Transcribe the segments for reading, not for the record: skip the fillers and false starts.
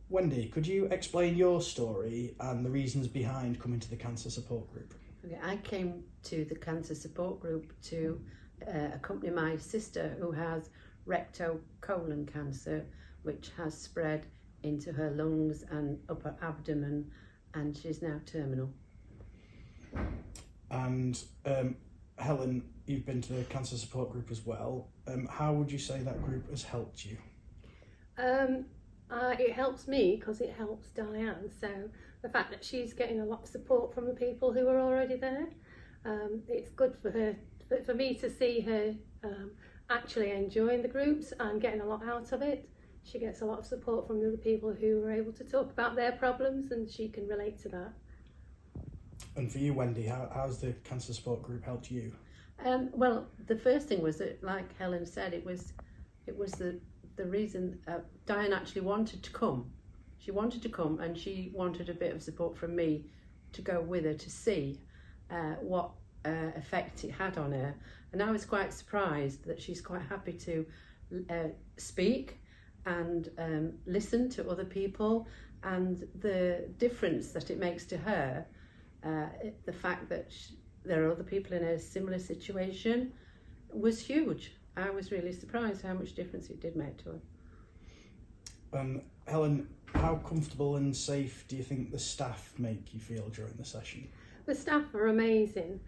Wendy, could you explain your story and the reasons behind coming to the cancer support group? Okay, I came to the cancer support group to accompany my sister who has rectocolon cancer, which has spread into her lungs and upper abdomen, and she's now terminal. And Helen, you've been to the cancer support group as well. How would you say that group has helped you? It helps me because it helps Diane. So the fact that she's getting a lot of support from the people who are already there, it's good for her, for me to see her actually enjoying the groups and getting a lot out of it. She gets a lot of support from the other people who are able to talk about their problems, and she can relate to that. And for you, Wendy, how's the cancer support group helped you? Well, the first thing was that, like Helen said, it was the reason Diane actually wanted to come. She wanted to come, and she wanted a bit of support from me to go with her to see what effect it had on her. And I was quite surprised that she's quite happy to speak and listen to other people, and the difference that it makes to her, the fact that there are other people in a similar situation, was huge. I was really surprised how much difference it did make to her. Helen, how comfortable and safe do you think the staff make you feel during the session? The staff are amazing.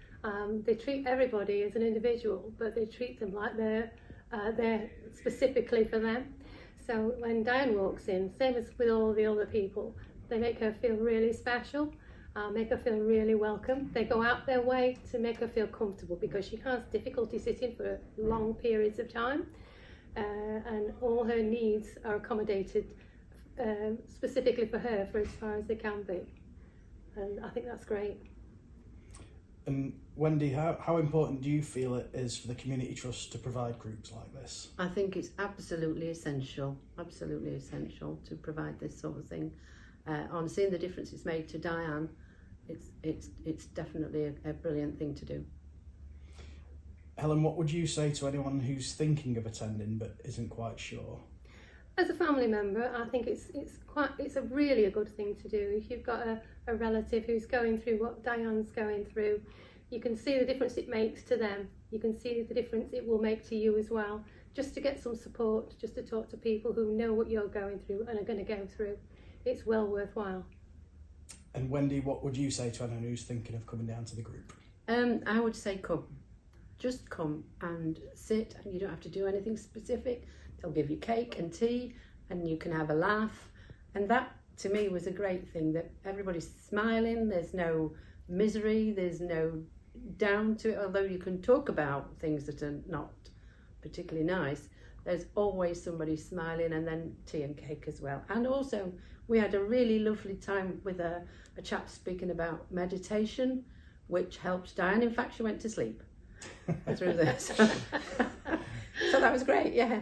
They treat everybody as an individual, but they treat them like they're specifically for them. So when Diane walks in, same as with all the other people, they make her feel really special, make her feel really welcome. They go out their way to make her feel comfortable because she has difficulty sitting for long periods of time, and all her needs are accommodated specifically for her for as far as they can be. And I think that's great. And Wendy, how important do you feel it is for the Community Trust to provide groups like this? I think it's absolutely essential to provide this sort of thing. On seeing the difference it's made to Diane, it's definitely a brilliant thing to do. Helen, what would you say to anyone who's thinking of attending but isn't quite sure? As a family member, I think it's a really a good thing to do. If you've got a relative who's going through what Diane's going through, you can see the difference it makes to them. You can see the difference it will make to you as well. Just to get some support, just to talk to people who know what you're going through and are going to go through. It's well worthwhile. And Wendy, what would you say to anyone who's thinking of coming down to the group? I would say come. Just come and sit, and you don't have to do anything specific. They'll give you cake and tea, and you can have a laugh. And that, to me, was a great thing, that everybody's smiling, there's no misery, there's no down to it, although you can talk about things that are not particularly nice. There's always somebody smiling, and then tea and cake as well. And also, we had a really lovely time with a chap speaking about meditation, which helped Diane. In fact, she went to sleep through this. So that was great, yeah.